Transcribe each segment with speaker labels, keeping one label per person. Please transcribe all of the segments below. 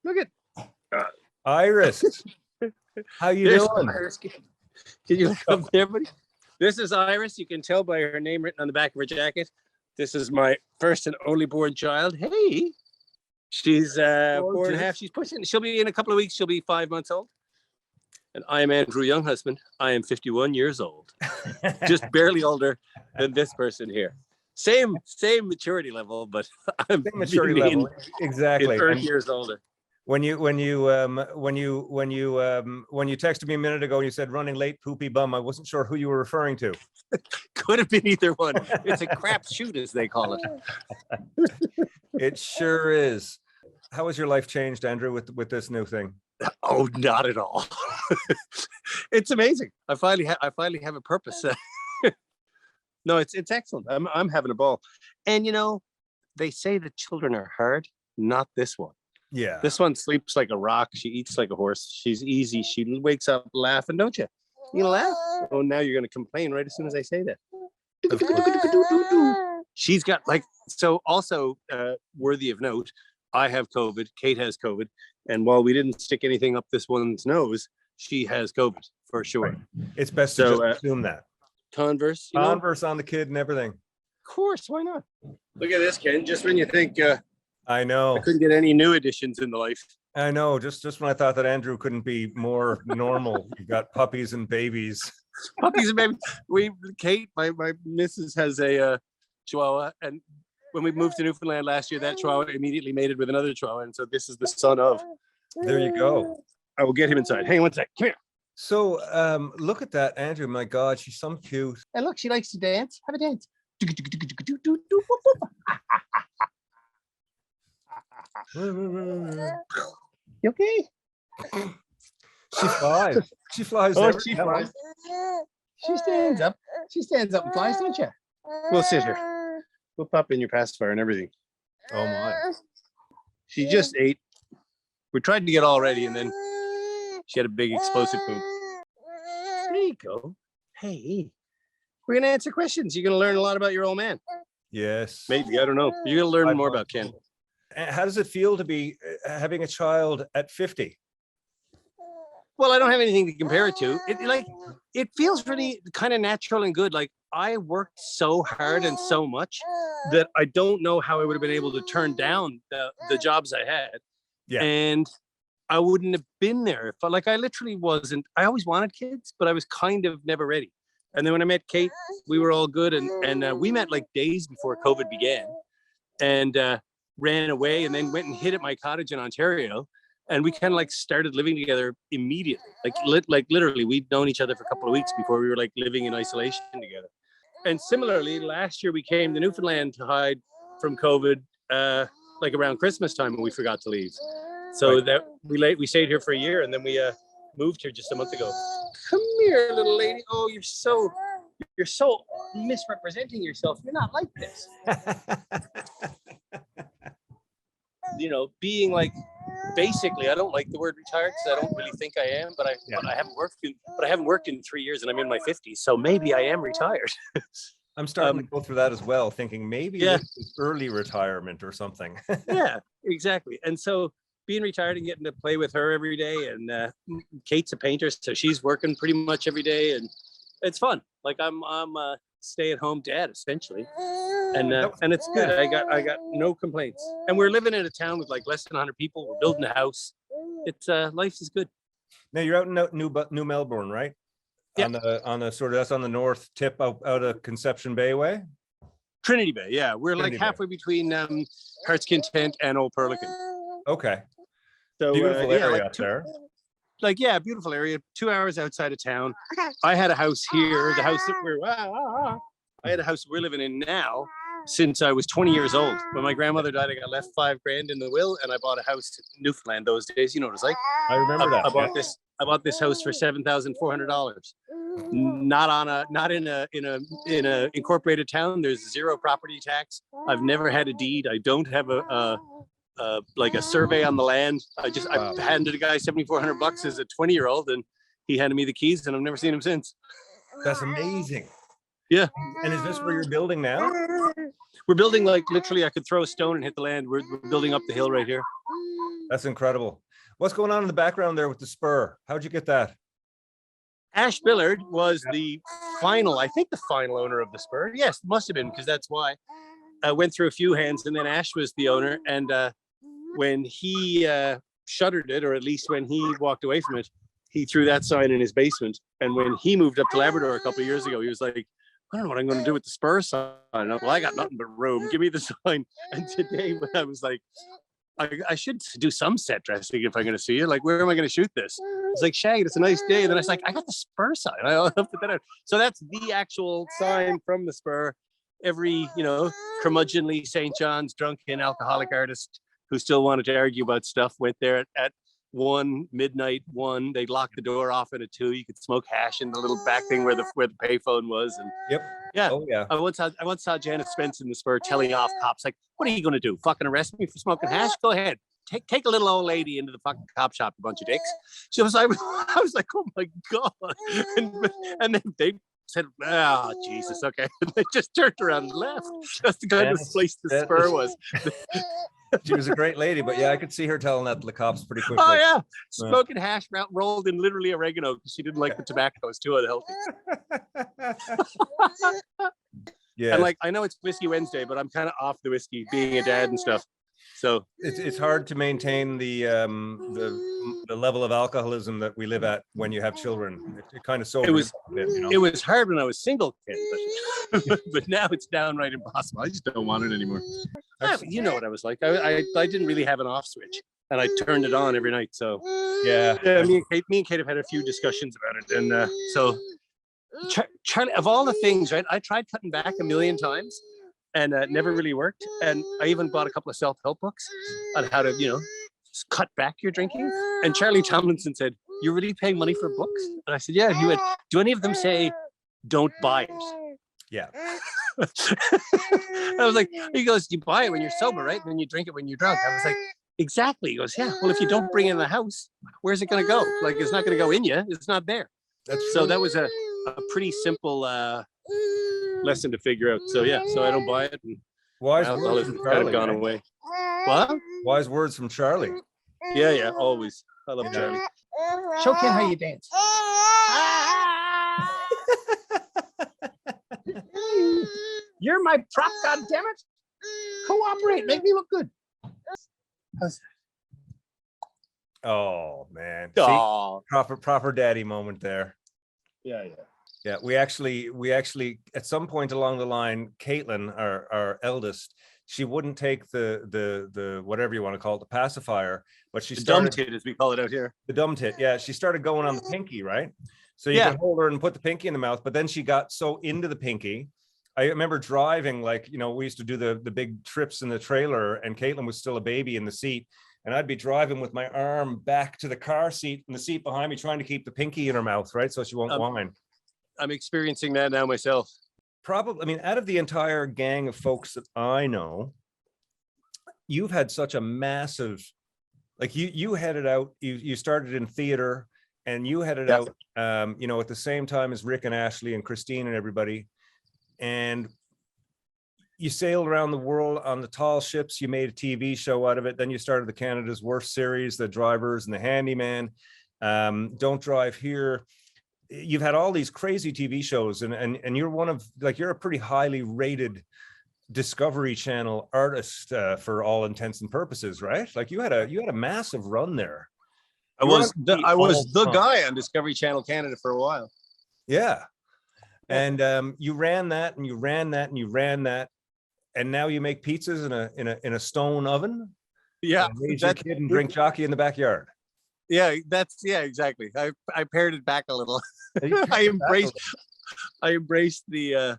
Speaker 1: Look at
Speaker 2: Iris. How you doing?
Speaker 1: Iris. Can you look up there, buddy? This is Iris. You can tell by her name written on the back of her jacket. This is my first and only born child. Hey, she's 4.5. She's pushing. She'll be in a couple of weeks. She'll be 5 months old. And I am Andrew Younghusband. I am 51 years old, just barely older than this person here. Same maturity level, but I'm
Speaker 2: Same maturity level. Exactly.
Speaker 1: 30 years older.
Speaker 2: When you texted me a minute ago and you said running late, poopy bum, I wasn't sure who you were referring to.
Speaker 1: Could have been either one. It's a crap shoot, as they call it.
Speaker 2: It sure is. How has your life changed, Andrew, with this new thing?
Speaker 1: Oh, not at all. It's amazing. I finally have a purpose. No, it's excellent. I'm having a ball. And they say that children are hard. Not this one.
Speaker 2: Yeah.
Speaker 1: This one sleeps like a rock. She eats like a horse. She's easy. She wakes up laughing, don't you? You gonna laugh? Oh, now you're gonna complain right as soon as I say that. She's got also worthy of note, I have COVID, Kate has COVID, and while we didn't stick anything up this one's nose, she has COVID for sure.
Speaker 2: Right. It's best to just assume that.
Speaker 1: Converse
Speaker 2: on the kid and everything.
Speaker 1: Of course, why not? Look at this, Ken. Just when you think
Speaker 2: I know
Speaker 1: I couldn't get any new additions in the life.
Speaker 2: I know. Just when I thought that Andrew couldn't be more normal, you got puppies and babies.
Speaker 1: Puppies and babies. Kate, my missus has a Chihuahua, and when we moved to Newfoundland last year, that Chihuahua immediately mated with another Chihuahua, and so this is the son of.
Speaker 2: There you go.
Speaker 1: I will get him inside. Hang on one sec. Come here.
Speaker 2: So look at that, Andrew. My God, she's so cute.
Speaker 1: And look, she likes to dance. Have a dance. You okay?
Speaker 2: She flies. She flies.
Speaker 1: Oh, she flies. She stands up. She stands up and flies, don't you? We'll sit here. We'll pop in your pacifier and everything.
Speaker 2: Oh my.
Speaker 1: She just ate. We tried to get all ready, and then she had a big explosive poop. There you go. Hey, we're gonna answer questions. You're gonna learn a lot about your old man.
Speaker 2: Yes.
Speaker 1: Maybe, I don't know. You're gonna learn more about Ken.
Speaker 2: How does it feel to be having a child at 50?
Speaker 1: Well, I don't have anything to compare it to. It feels really kind of natural and good. Like, I worked so hard and so much that I don't know how I would have been able to turn down the jobs I had.
Speaker 2: Yeah.
Speaker 1: And I wouldn't have been there. But I literally wasn't. I always wanted kids, but I was kind of never ready. And then when I met Kate, we were all good. And we met days before COVID began, and ran away, and then went and hid at my cottage in Ontario. And we kind of started living together immediately. Literally, we'd known each other for a couple of weeks before we were living in isolation together. And similarly, last year we came to Newfoundland to hide from COVID, around Christmas time, and we forgot to leave. So right. That we stayed here for a year, and then we moved here just a month ago. Come here, little lady. Oh, you're so misrepresenting yourself. You're not like this. Being basically, I don't like the word retired because I don't really think I am, but I haven't worked in 3 years, and I'm in my 50s, so maybe I am retired.
Speaker 2: I'm starting to go through that as well, thinking maybe this is early retirement or something.
Speaker 1: Yeah, exactly. And so being retired and getting to play with her every day, and Kate's a painter, so she's working pretty much every day, and it's fun. I'm a stay-at-home dad essentially, and it's good. I got no complaints, and we're living in a town with less than 100 people. We're building a house. It's life is good.
Speaker 2: Now you're out in New Melbourne, right? Yeah. On the sort of, that's on the north tip out of Conception Bay way.
Speaker 1: Trinity Bay, yeah. We're halfway between Heart's Content and Old Perlican.
Speaker 2: Okay.
Speaker 1: So
Speaker 2: beautiful area up there.
Speaker 1: Beautiful area. 2 hours outside of town. I had a house here. The house that I had a house we're living in now since I was 20 years old. When my grandmother died, I got left $5,000 in the will, and I bought a house in Newfoundland those days. You know what it's like.
Speaker 2: I remember that.
Speaker 1: I bought this house for $7,400. Not in a incorporated town. There's zero property tax. I've never had a deed. I don't have a survey on the land. I handed a guy $7,400 as a 20-year-old, and he handed me the keys, and I've never seen him since.
Speaker 2: That's amazing.
Speaker 1: Yeah.
Speaker 2: And is this where you're building now?
Speaker 1: We're building literally I could throw a stone and hit the land. We're building up the hill right here.
Speaker 2: That's incredible. What's going on in the background there with the spur? How'd you get that?
Speaker 1: Ash Billard was the final owner of the spur. Yes, must have been, because that's why. I went through a few hands, and then Ash was the owner. And when he shuttered it, or at least when he walked away from it, he threw that sign in his basement. And when he moved up to Labrador a couple of years ago, he was like, I don't know what I'm going to do with the spur sign. I'm like, well, I got nothing but room. Give me the sign. And today, when I was like, I should do some set dressing if I'm going to see it. Like, where am I going to shoot this? It's like, Shag, it's a nice day. And then I was like, I got the spur sign. I'll put that out. So that's the actual sign from the spur. Every, curmudgeonly St. John's drunken alcoholic artist who still wanted to argue about stuff went there at 1 midnight. They locked the door off at 2. You could smoke hash in the little back thing where the payphone was. And
Speaker 2: Yep.
Speaker 1: yeah.
Speaker 2: Oh yeah.
Speaker 1: I once saw Janet Spence in the spur telling off cops, like, what are you going to do? Fucking arrest me for smoking hash? Go ahead. Take a little old lady into the fucking cop shop, you bunch of dicks. I was like, oh my God. And then they said, oh, Jesus, okay. And they just turned around and left. That's the kind of place the spur was.
Speaker 2: She was a great lady, but yeah, I could see her telling that to the cops pretty quickly.
Speaker 1: Oh yeah, smoking hash rolled in literally oregano because she didn't like the tobacco. It was too unhealthy.
Speaker 2: Yeah,
Speaker 1: and like, I know it's Whiskey Wednesday, but I'm kind of off the whiskey, being a dad and stuff. So
Speaker 2: it's hard to maintain the level of alcoholism that we live at when you have children. It kind of sobers a bit,
Speaker 1: It was hard when I was single, Ken, but now it's downright impossible. I just don't want it anymore. You know what I was like. I didn't really have an off switch, and I turned it on every night. So
Speaker 2: yeah.
Speaker 1: Me and Kate have had a few discussions about it, and so Charlie, of all the things, right? I tried cutting back a million times, and it never really worked. And I even bought a couple of self-help books on how to, cut back your drinking. And Charlie Tomlinson said, "You're really paying money for books?" And I said, "Yeah." He went, "Do any of them say don't buy it?"
Speaker 2: Yeah.
Speaker 1: I was like, he goes, "You buy it when you're sober, right? And then you drink it when you're drunk." I was like, exactly. He goes, "Yeah. Well, if you don't bring it in the house, where's it going to go? Like, it's not going to go in you. It's not there." So that was a pretty simple lesson to figure out. So yeah, so I don't buy it. And
Speaker 2: wise words from Charlie,
Speaker 1: kind of gone away. What?
Speaker 2: Wise words from Charlie.
Speaker 1: Yeah, always. I love Charlie. Show Ken how you dance. You're my prop, goddammit. Cooperate, make me look good.
Speaker 2: Oh man.
Speaker 1: Oh.
Speaker 2: See, proper daddy moment there.
Speaker 1: Yeah.
Speaker 2: We actually at some point along the line, Caitlin, our eldest, she wouldn't take the whatever you want to call it, the pacifier, but she started
Speaker 1: dumb tit, as we call it out here.
Speaker 2: The dumb tit. Yeah, she started going on the pinky, right? So you can hold her and put the pinky in the mouth, but then she got so into the pinky. I remember driving, like, we used to do the big trips in the trailer, and Caitlin was still a baby in the seat. And I'd be driving with my arm back to the car seat and the seat behind me, trying to keep the pinky in her mouth, right? So she won't whine. I'm
Speaker 1: experiencing that now myself.
Speaker 2: Probably, out of the entire gang of folks that I know, you've had such a massive, like you headed out, you started in theater, and you headed out, at the same time as Rick and Ashley and Christine and everybody. And you sailed around the world on the tall ships. You made a TV show out of it. Then you started the Canada's Worst series, The Drivers and The Handyman, Don't Drive Here. You've had all these crazy TV shows, and you're one of, like, you're a pretty highly rated Discovery Channel artist for all intents and purposes, right? Like, you had a massive run there.
Speaker 1: I was the guy on Discovery Channel Canada for a while.
Speaker 2: Yeah. And you ran that, and you ran that, and you ran that, and now you make pizzas in a stone oven.
Speaker 1: Yeah,
Speaker 2: raise your kid and drink jockey in the backyard.
Speaker 1: Yeah, exactly. I pared it back a little. I embraced the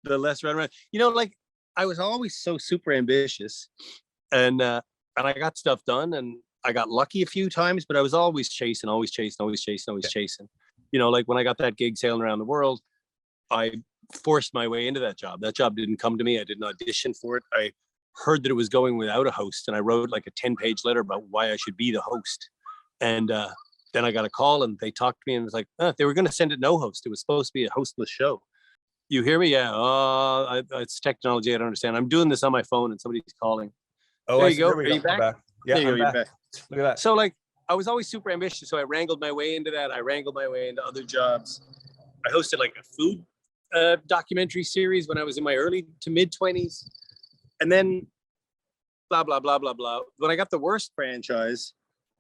Speaker 1: less run around. Like, I was always so super ambitious, and I got stuff done, and I got lucky a few times, but I was always chasing. Like when I got that gig sailing around the world, I forced my way into that job. That job didn't come to me. I didn't audition for it. I heard that it was going without a host, and I wrote like a 10-page letter about why I should be the host. And then I got a call, and they talked to me, and it was like, they were going to send it no host. It was supposed to be a hostless show. You hear me? Yeah. It's technology. I don't understand. I'm doing this on my phone, and somebody's calling.
Speaker 2: Oh,
Speaker 1: there you go. Are you back?
Speaker 2: Yeah,
Speaker 1: there you go. You're back.
Speaker 2: Look at that.
Speaker 1: So like, I was always super ambitious. So I wrangled my way into that. I wrangled my way into other jobs. I hosted like a food documentary series when I was in my early to mid 20s. And then blah, blah, blah, blah, blah. When I got the Worst franchise,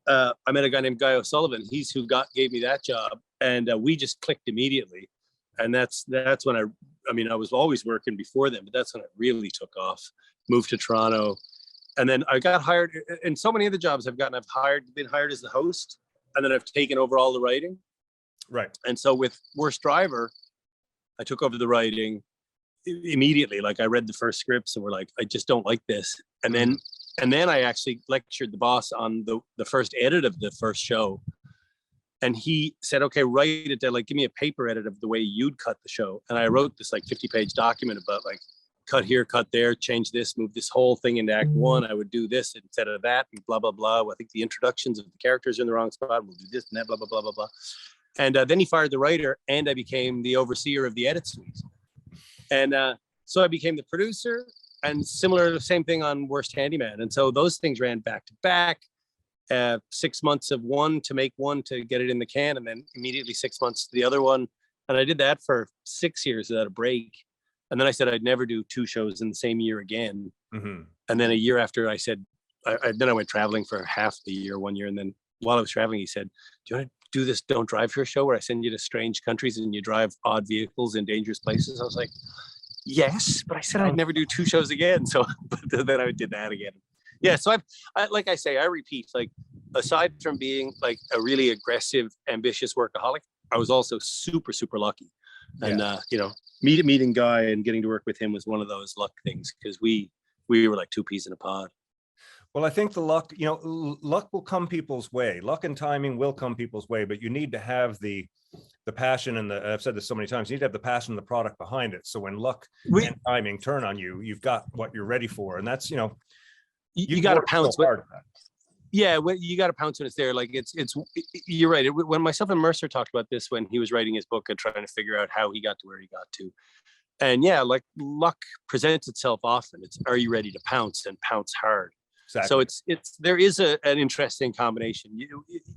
Speaker 1: I met a guy named Guy O'Sullivan. He's who gave me that job. And we just clicked immediately. And that's when I mean, I was always working before then, but that's when I really took off, moved to Toronto. And then I got hired in so many of the jobs I've gotten. Been hired as the host, and then I've taken over all the writing.
Speaker 2: Right.
Speaker 1: And so with Worst Driver, I took over the writing immediately. Like I read the first scripts and we're like, I just don't like this. And then I actually lectured the boss on the first edit of the first show. And he said, okay, write it down, like give me a paper edit of the way you'd cut the show. And I wrote this like 50-page document about like, cut here, cut there, change this, move this whole thing into act one. I would do this instead of that, and blah, blah, blah. I think the introductions of the characters are in the wrong spot. We'll do this and that, blah, blah, blah, blah, blah. And then he fired the writer, and I became the overseer of the edit suite. And so I became the producer, and same thing on Worst Handyman. And so those things ran back to back. 6 months of one to make one to get it in the can, and then immediately 6 months to the other one. And I did that for 6 years without a break. And then I said I'd never do 2 shows in the same year again. Mm-hmm. And then a year after, I said, then I went traveling for half the year, 1 year. And then while I was traveling, he said, do you want to do this Don't Drive Here show where I send you to strange countries and you drive odd vehicles in dangerous places? I was like, yes, but I said I'd never do 2 shows again. So but then I did that again. Yeah. So I like I say, I repeat, like aside from being like a really aggressive, ambitious workaholic, I was also super, super lucky. And, meeting Guy and getting to work with him was one of those luck things, because we were like 2 peas in a pod.
Speaker 2: Well, I think the luck, luck will come people's way. Luck and timing will come people's way, but you need to have the passion and I've said this so many times, you need to have the passion and the product behind it. So when luck and timing turn on you, you've got what you're ready for. And that's,
Speaker 1: you got to pounce. So yeah, you got to pounce when it's there. Like it's you're right. When myself and Mercer talked about this when he was writing his book and trying to figure out how he got to where he got to. And yeah, like luck presents itself often. It's, are you ready to pounce and pounce hard? Exactly. So there is an interesting combination.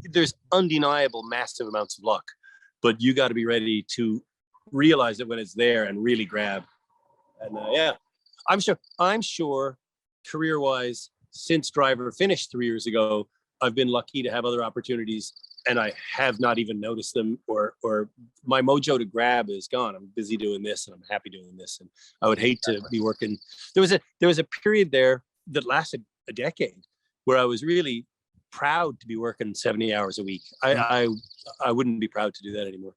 Speaker 1: There's undeniable massive amounts of luck, but you got to be ready to realize it when it's there and really grab. And yeah, I'm sure career-wise, since Driver finished 3 years ago, I've been lucky to have other opportunities, and I have not even noticed them, or my mojo to grab is gone. I'm busy doing this, and I'm happy doing this, and I would hate to be working. There was a period there that lasted a decade where I was really proud to be working 70 hours a week. I wouldn't be proud to do that anymore.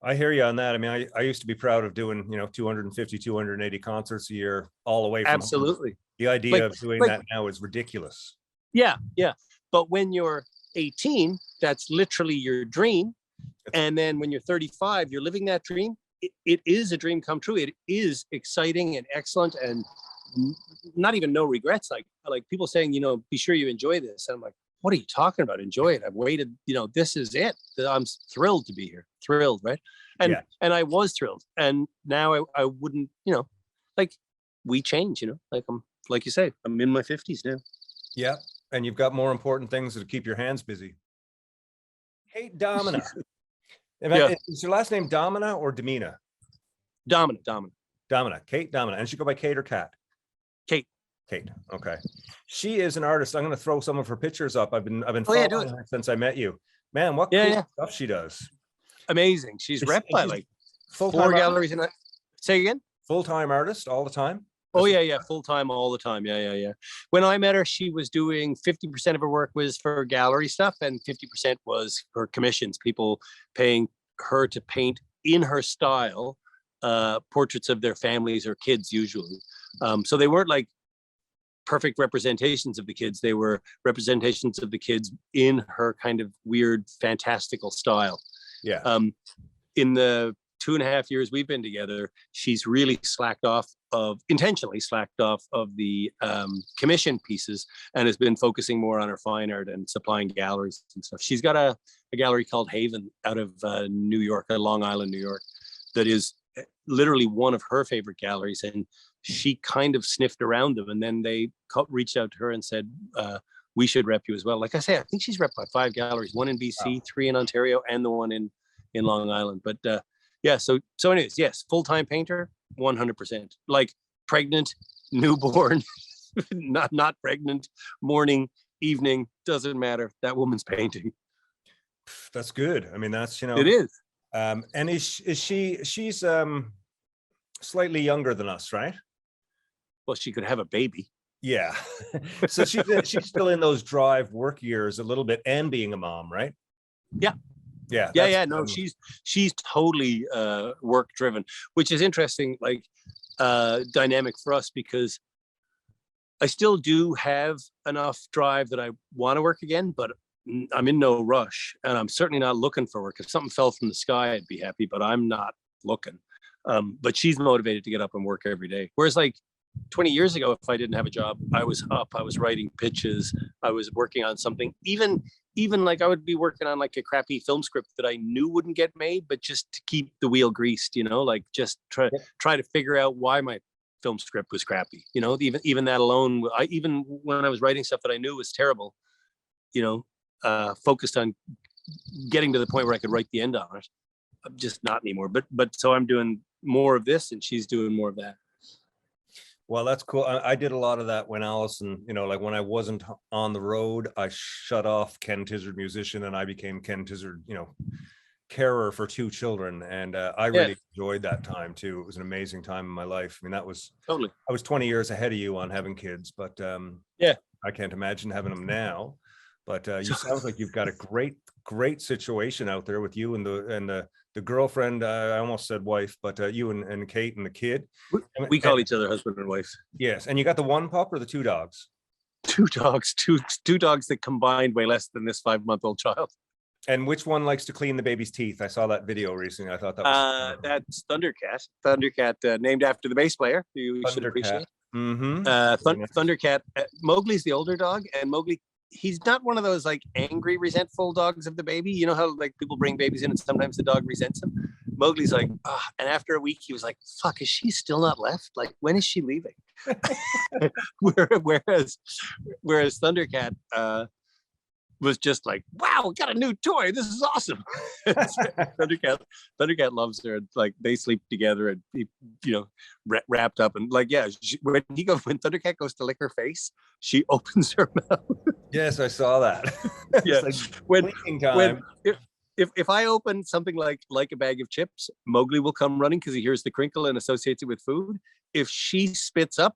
Speaker 2: I hear you on that. I mean, I used to be proud of doing, 250, 280 concerts a year all the way from
Speaker 1: absolutely
Speaker 2: home. The idea of doing that now is ridiculous. Yeah.
Speaker 1: But when you're 18, that's literally your dream. And then when you're 35, you're living that dream. It is a dream come true. It is exciting and excellent, and not even no regrets. Like people saying, be sure you enjoy this. And I'm like, what are you talking about? Enjoy it. I've waited, this is it. I'm thrilled to be here. Thrilled, right? And I was thrilled. And now I wouldn't, we change, like you say, I'm in my 50s now.
Speaker 2: Yeah. And you've got more important things to keep your hands busy. Kate Domina. Is your last name Domina or Domina?
Speaker 1: Domina.
Speaker 2: Kate Domina. And she go by Kate or Kat?
Speaker 1: Kate.
Speaker 2: Okay. She is an artist. I'm going to throw some of her pictures up. I've been following her since I met you. Man, what cool stuff she does.
Speaker 1: Amazing. She's rep by like 4 galleries in say again?
Speaker 2: Full-time artist all the time?
Speaker 1: Oh yeah, full-time all the time. Yeah. When I met her, she was doing 50% of her work was for gallery stuff, and 50% was for commissions, people paying her to paint in her style portraits of their families or kids usually. So they weren't like perfect representations of the kids. They were representations of the kids in her kind of weird, fantastical style. Yeah. In the 2.5 years we've been together, she's really intentionally slacked off of the commission pieces, and has been focusing more on her fine art and supplying galleries and stuff. She's got a gallery called Haven out of New York, Long Island, New York, that is literally one of her favorite galleries. And she kind of sniffed around them, and then they reached out to her and said, we should rep you as well. Like I say, I think she's repped by 5 galleries, one in BC, 3 in Ontario, and the one in Long Island. But yeah, so anyways, yes, full-time painter, 100%. Like pregnant, newborn, not pregnant, morning, evening, doesn't matter. That woman's painting.
Speaker 2: That's good. I mean, that's,
Speaker 1: It is.
Speaker 2: And she's slightly younger than us, right?
Speaker 1: Well, she could have a baby.
Speaker 2: Yeah. So she's still in those drive work years a little bit and being a mom, right?
Speaker 1: Yeah.
Speaker 2: Yeah.
Speaker 1: No, she's totally work driven, which is interesting, like dynamic for us, because I still do have enough drive that I want to work again, but I'm in no rush, and I'm certainly not looking for work. If something fell from the sky, I'd be happy, but I'm not looking. But she's motivated to get up and work every day. Whereas like 20 years ago, if I didn't have a job, I was up, I was writing pitches, I was working on something, even like I would be working on like a crappy film script that I knew wouldn't get made, but just to keep the wheel greased, like just try to figure out why my film script was crappy. Even that alone, even when I was writing stuff that I knew was terrible, focused on getting to the point where I could write the end on it. I'm just not anymore. But so I'm doing more of this, and she's doing more of that.
Speaker 2: Well, that's cool. I did a lot of that when Allison, like when I wasn't on the road, I shut off Ken Tizzard musician, and I became Ken Tizzard, carer for 2 children. And I really enjoyed that time too. It was an amazing time in my life. I mean, that was totally, I was 20 years ahead of you on having kids, but I can't imagine having them now. But you sounds like you've got a great situation out there with you and the girlfriend. I almost said wife, but you and Kate and the kid.
Speaker 1: We call each other husband and wife.
Speaker 2: Yes, and you got the 1 pup or the 2 dogs?
Speaker 1: 2 dogs, two dogs that combined weigh less than this 5-month-old child.
Speaker 2: And which one likes to clean the baby's teeth? I saw that video recently. I thought that was
Speaker 1: that's Thundercat. Thundercat, named after the bass player. You should appreciate.
Speaker 2: Mm-hmm.
Speaker 1: Thundercat. Mowgli's the older dog, and Mowgli, he's not one of those like angry, resentful dogs of the baby. You know how like people bring babies in and sometimes the dog resents them? Mowgli's like, and after a week he was like, fuck, is she still not left? Like, when is she leaving? whereas Thundercat was just like, wow, we got a new toy. This is awesome. Thundercat loves her. And, like, they sleep together and wrapped up, and like, when Thundercat goes to lick her face, she opens her mouth.
Speaker 2: Yes, I saw that.
Speaker 1: Yeah.
Speaker 2: Like
Speaker 1: if I open something like a bag of chips, Mowgli will come running because he hears the crinkle and associates it with food. If she spits up,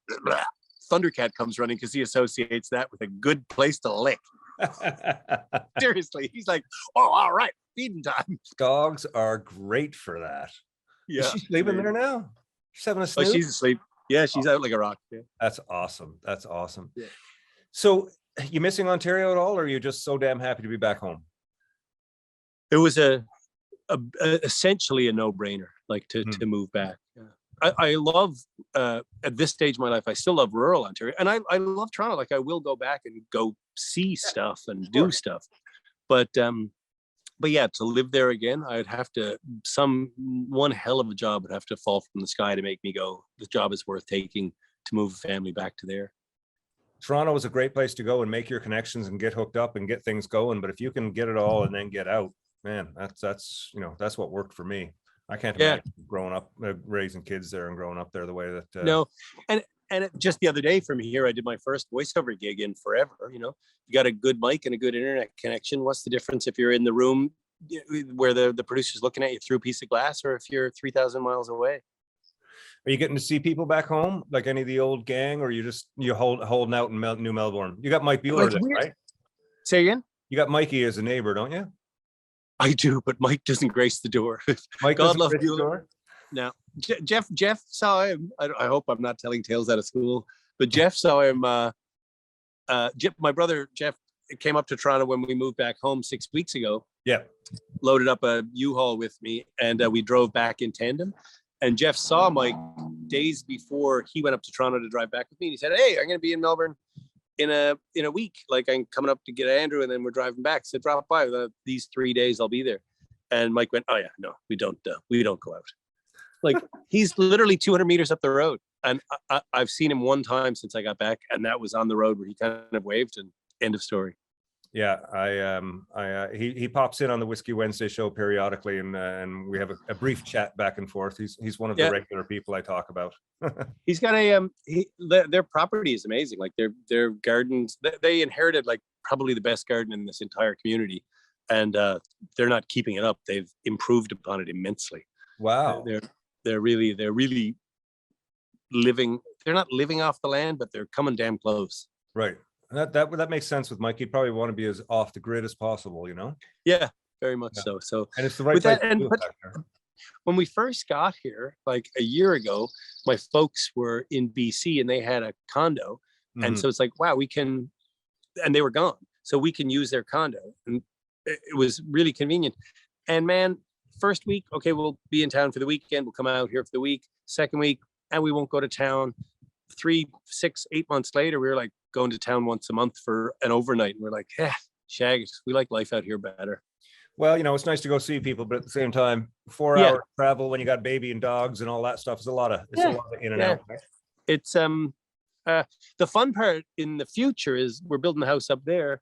Speaker 1: Thundercat comes running because he associates that with a good place to lick. Seriously, he's like, oh, all right, feeding time.
Speaker 2: Dogs are great for that.
Speaker 1: Yeah.
Speaker 2: Is she sleeping there now? She's having a sleep?
Speaker 1: Oh, she's asleep. Yeah, she's out like a rock. Yeah.
Speaker 2: That's awesome.
Speaker 1: Yeah.
Speaker 2: So you missing Ontario at all, or are you just so damn happy to be back home?
Speaker 1: It was essentially a no-brainer, like to move back. Yeah. I love at this stage of my life, I still love rural Ontario, and I love Toronto. Like, I will go back and go see stuff and do stuff, but yeah, to live there again, I'd have to one hell of a job would have to fall from the sky to make me go, the job is worth taking to move a family back to there.
Speaker 2: Toronto is a great place to go and make your connections and get hooked up and get things going. But if you can get it all and then get out, man, that's what worked for me. I can't imagine growing up, raising kids there and growing up there the way that.
Speaker 1: No, and just the other day from here, I did my first voiceover gig in forever. You got a good mic and a good internet connection. What's the difference if you're in the room where the producer's looking at you through a piece of glass, or if you're 3,000 miles away?
Speaker 2: Are you getting to see people back home, like any of the old gang, or you holding out in New Melbourne? You got Mike Bueller, right?
Speaker 1: Say again?
Speaker 2: You got Mikey as a neighbor, don't you?
Speaker 1: I do, but Mike doesn't grace the door.
Speaker 2: Mike God love Bueller.
Speaker 1: No, Jeff saw him. I hope I'm not telling tales out of school, but Jeff saw him. My brother Jeff came up to Toronto when we moved back home 6 weeks ago. Yeah, loaded up a U-Haul with me, and we drove back in tandem. And Jeff saw Mike days before he went up to Toronto to drive back with me. And he said, "Hey, I'm going to be in Melbourne in a week. Like, I'm coming up to get Andrew, and then we're driving back. So drop by these 3 days. I'll be there." And Mike went, "Oh yeah, no, we don't go out." Like, he's literally 200 meters up the road, and I've seen him one time since I got back, and that was on the road where he kind of waved, and End of story.
Speaker 2: Yeah, he pops in on the Whiskey Wednesday show periodically, and we have a brief chat back and forth. He's one of the regular people I talk about.
Speaker 1: He's got their property is amazing. Like their gardens, they inherited like probably the best garden in this entire community, and they're not keeping it up. They've improved upon it immensely.
Speaker 2: Wow.
Speaker 1: They're really living. They're not living off the land, but they're coming damn close.
Speaker 2: Right. That makes sense with Mike. He'd probably want to be as off the grid as possible, you know?
Speaker 1: Yeah, very much so. So,
Speaker 2: and it's the right place to do it.
Speaker 1: When we first got here, like a year ago, my folks were in BC and they had a condo. And so it's like, wow, and they were gone. So we can use their condo. And it was really convenient. And man, first week, okay, we'll be in town for the weekend. We'll come out here for the week. Second week, and we won't go to town. 3, 6, 8 months later, we were like going to town once a month for an overnight. And we're like, shag it. We like life out here better.
Speaker 2: Well, you know, it's nice to go see people, but at the same time, 4-hour travel when you got baby and dogs and all that stuff is a lot of in and out.
Speaker 1: It's the fun part in the future is we're building the house up there.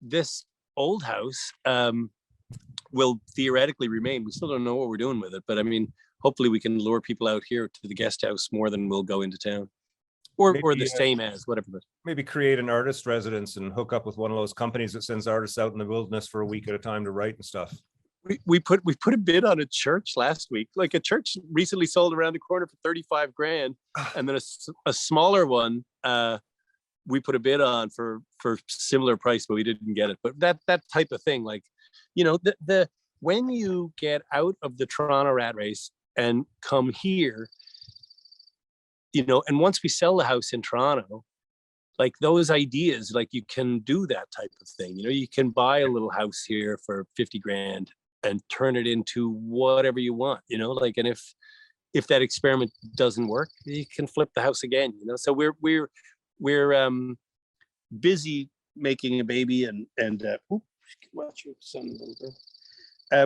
Speaker 1: This old house will theoretically remain. We still don't know what we're doing with it, but I mean, hopefully we can lure people out here to the guest house more than we'll go into town. Or the same as whatever.
Speaker 2: Maybe create an artist residence and hook up with one of those companies that sends artists out in the wilderness for a week at a time to write and stuff.
Speaker 1: We put a bid on a church last week. Like a church recently sold around the corner for $35,000, and then a smaller one we put a bid on for similar price, but we didn't get it. But that type of thing, like, you know, the when you get out of the Toronto rat race and come here. You know, and once we sell the house in Toronto, like those ideas, like you can do that type of thing. You know, you can buy a little house here for $50,000 and turn it into whatever you want, you know, like, and if that experiment doesn't work, you can flip the house again, you know? So we're busy making a baby and watch your son a little bit.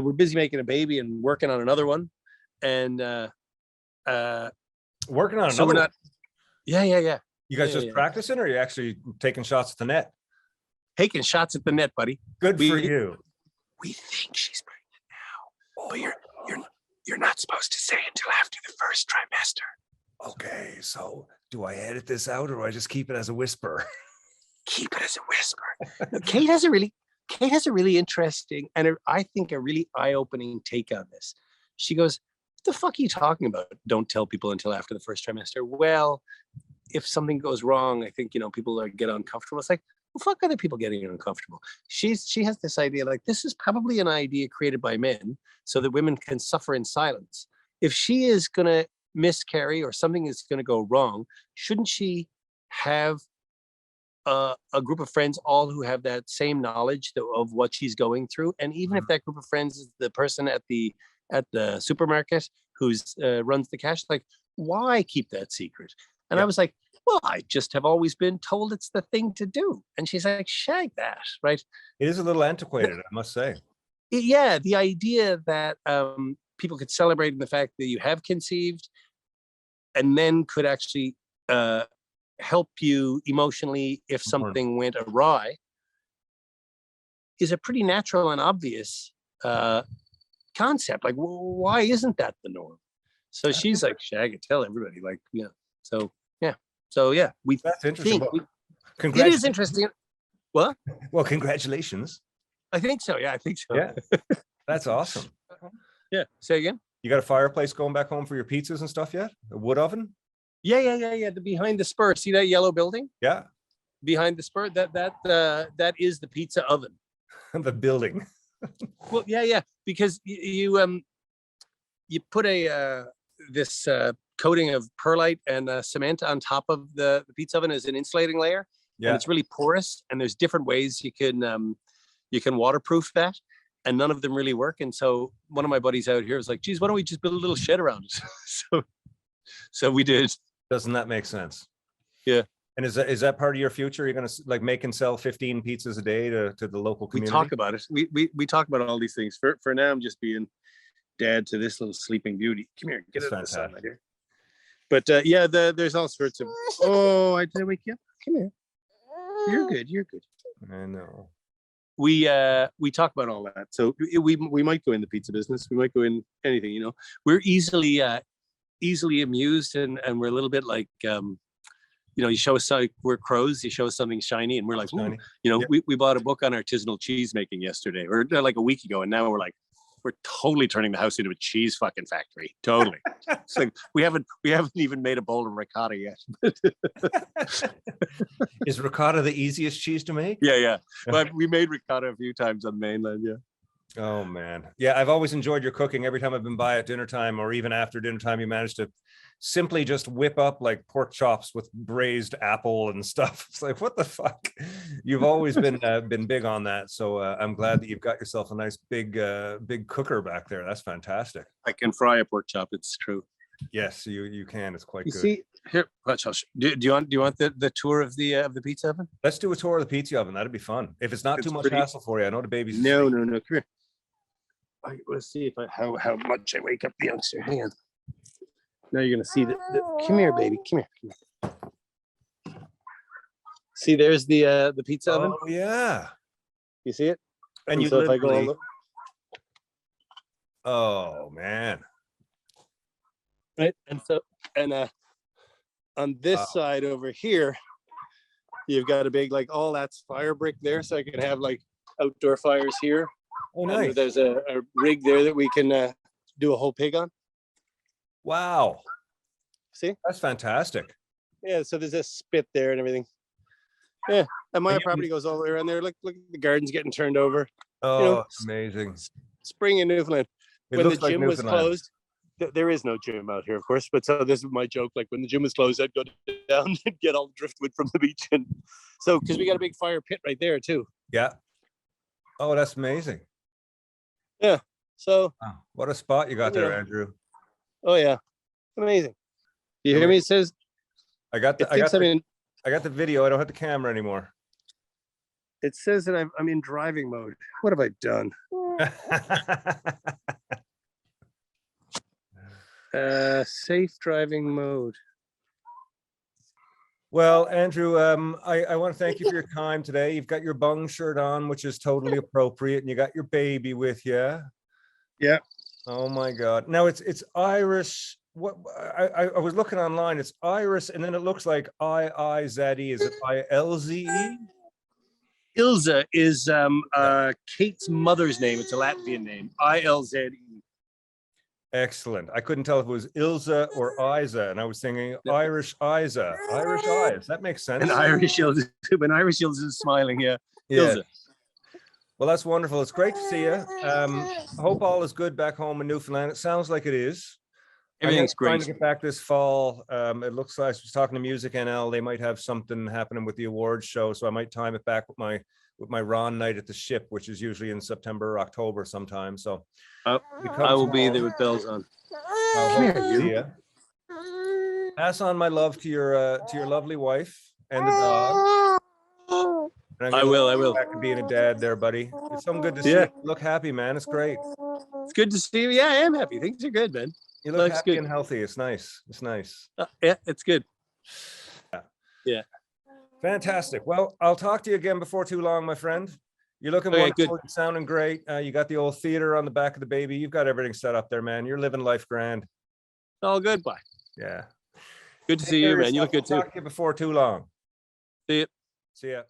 Speaker 1: We're busy making a baby and working on another one. And,
Speaker 2: working on another
Speaker 1: so we're not, yeah.
Speaker 2: You guys just practicing, or are you actually taking shots at the net?
Speaker 1: Taking shots at the net, buddy.
Speaker 2: Good for you.
Speaker 1: We think she's pregnant now, but you're not supposed to say until after the first trimester.
Speaker 2: Okay, so do I edit this out, or do I just keep it as a whisper?
Speaker 1: Keep it as a whisper. Kate has a really interesting and I think a really eye-opening take on this. She goes, "What the fuck are you talking about? Don't tell people until after the first trimester." Well, if something goes wrong, I think, you know, people get uncomfortable. It's like, well, fuck other people getting uncomfortable. She has this idea, like, this is probably an idea created by men so that women can suffer in silence. If she is going to miscarry or something is going to go wrong, shouldn't she have a group of friends all who have that same knowledge of what she's going through? And even if that group of friends is the person at the supermarket who's runs the cash, like, why keep that secret? And I was like, well, I just have always been told it's the thing to do. And she's like, shag that, right?
Speaker 2: It is a little antiquated, I must say.
Speaker 1: Yeah, the idea that people could celebrate the fact that you have conceived and then could actually help you emotionally if something went awry is a pretty natural and obvious concept. Like, why isn't that the norm? So she's like, shag it, tell everybody, like, yeah. So yeah,
Speaker 2: that's interesting.
Speaker 1: It is interesting. What?
Speaker 2: Well, congratulations.
Speaker 1: I think so. Yeah, I think so.
Speaker 2: Yeah, that's awesome.
Speaker 1: Yeah. Say again.
Speaker 2: You got a fireplace going back home for your pizzas and stuff yet? A wood oven?
Speaker 1: Yeah. The behind the spur. See that yellow building?
Speaker 2: Yeah.
Speaker 1: Behind the spur. That is the pizza oven.
Speaker 2: The building.
Speaker 1: Well, yeah. Because you put this coating of perlite and cement on top of the pizza oven as an insulating layer. Yeah. And it's really porous, and there's different ways you can waterproof that, and none of them really work. And so one of my buddies out here was like, geez, why don't we just build a little shed around it? So we did.
Speaker 2: Doesn't that make sense?
Speaker 1: Yeah.
Speaker 2: And is that part of your future? You're going to like make and sell 15 pizzas a day to the local community?
Speaker 1: We talk about it. We talk about all these things. For now, I'm just being dad to this little sleeping beauty. Come here, get it on the side, my dear. But there's all sorts of. Oh, I did I wake you up? Come here. You're good.
Speaker 2: I know.
Speaker 1: We talk about all that. So we might go in the pizza business. We might go in anything, you know. We're easily amused, and we're a little bit like, you know, you show us like we're crows, you show us something shiny and we're like, ooh, you know, we bought a book on artisanal cheese making yesterday, or like a week ago, and now we're totally turning the house into a cheese fucking factory. Totally. It's like we haven't even made a bowl of ricotta yet.
Speaker 2: Is ricotta the easiest cheese to make?
Speaker 1: Yeah. But we made ricotta a few times on the mainland, yeah.
Speaker 2: Oh man. Yeah, I've always enjoyed your cooking. Every time I've been by at dinner time or even after dinner time, you managed to simply just whip up like pork chops with braised apple and stuff. It's like, what the fuck? You've always been big on that. So I'm glad that you've got yourself a nice big cooker back there. That's fantastic.
Speaker 1: I can fry a pork chop, it's true.
Speaker 2: Yes, you can. It's quite
Speaker 1: You
Speaker 2: good.
Speaker 1: see here, do you want the tour of the pizza oven?
Speaker 2: Let's do a tour of the pizza oven. That'd be fun. If it's not too much hassle for you. I know the baby's
Speaker 1: No. Come here. Let's see if how much I wake up the youngster. Hang on. Now you're gonna see the come here, baby. Come here. See, there's the pizza oven.
Speaker 2: Oh yeah.
Speaker 1: You see it?
Speaker 2: And you
Speaker 1: so
Speaker 2: literally... Oh man.
Speaker 1: Right. And on this side over here, you've got a big, like, all that's fire brick there, so I can have like outdoor fires here.
Speaker 2: Oh nice.
Speaker 1: And there's a rig there that we can do a whole pig on.
Speaker 2: Wow.
Speaker 1: See?
Speaker 2: That's fantastic.
Speaker 1: Yeah, so there's a spit there and everything. Yeah, and my property goes all the way around there. Look, the garden's getting turned over.
Speaker 2: Oh,
Speaker 1: you know,
Speaker 2: amazing.
Speaker 1: Spring in Newfoundland. When the gym was closed, there is no gym out here, of course, but so this is my joke. Like when the gym was closed, I'd go down and get all the driftwood from the beach. And so, because we got a big fire pit right there too.
Speaker 2: Yeah. Oh, that's amazing.
Speaker 1: Yeah. So.
Speaker 2: Wow. What a spot you got there, Andrew.
Speaker 1: Oh yeah. Amazing. You hear me? It says.
Speaker 2: I got the video. I don't have the camera anymore.
Speaker 1: It says that I'm in driving mode. What have I done? Safe driving mode.
Speaker 2: Well, Andrew, I want to thank you for your time today. You've got your bung shirt on, which is totally appropriate, and you got your baby with you.
Speaker 1: Yeah.
Speaker 2: Oh my God. Now it's Irish. What I was looking online. It's Irish, and then it looks like IIZE. Is it ILZE?
Speaker 1: Ilza is Kate's mother's name. It's a Latvian name. ILZE.
Speaker 2: Excellent. I couldn't tell if it was Ilza or Isa, and I was thinking Irish Isa, Irish eyes. That makes sense.
Speaker 1: An Irish Ilza, is smiling. Yeah.
Speaker 2: Yeah. Ilza. Well, that's wonderful. It's great to see you. Hope all is good back home in Newfoundland. It sounds like it is.
Speaker 1: Everything's great.
Speaker 2: Trying to get back this fall. It looks like I was talking to Music NL. They might have something happening with the awards show, so I might time it back with my Ron night at the Ship, which is usually in September or October sometime. So
Speaker 1: I will be there with bells on.
Speaker 2: Come here, you. Pass on my love to your lovely wife and the dog. And
Speaker 1: I will.
Speaker 2: Back to being a dad there, buddy. It's so good to see you. Look happy, man. It's great.
Speaker 1: It's good to see you. Yeah, I am happy. Things are good, man.
Speaker 2: You look happy and healthy. It's nice. It's nice.
Speaker 1: Yeah, it's good. Yeah.
Speaker 2: Fantastic. Well, I'll talk to you again before too long, my friend. You're looking wonderful, sounding great. You got the old theater on the back of the baby. You've got everything set up there, man. You're living life grand.
Speaker 1: All good, bye.
Speaker 2: Yeah.
Speaker 1: Good to see you, man. You look good too.
Speaker 2: Talk to you before too long.
Speaker 1: See you.
Speaker 2: See ya.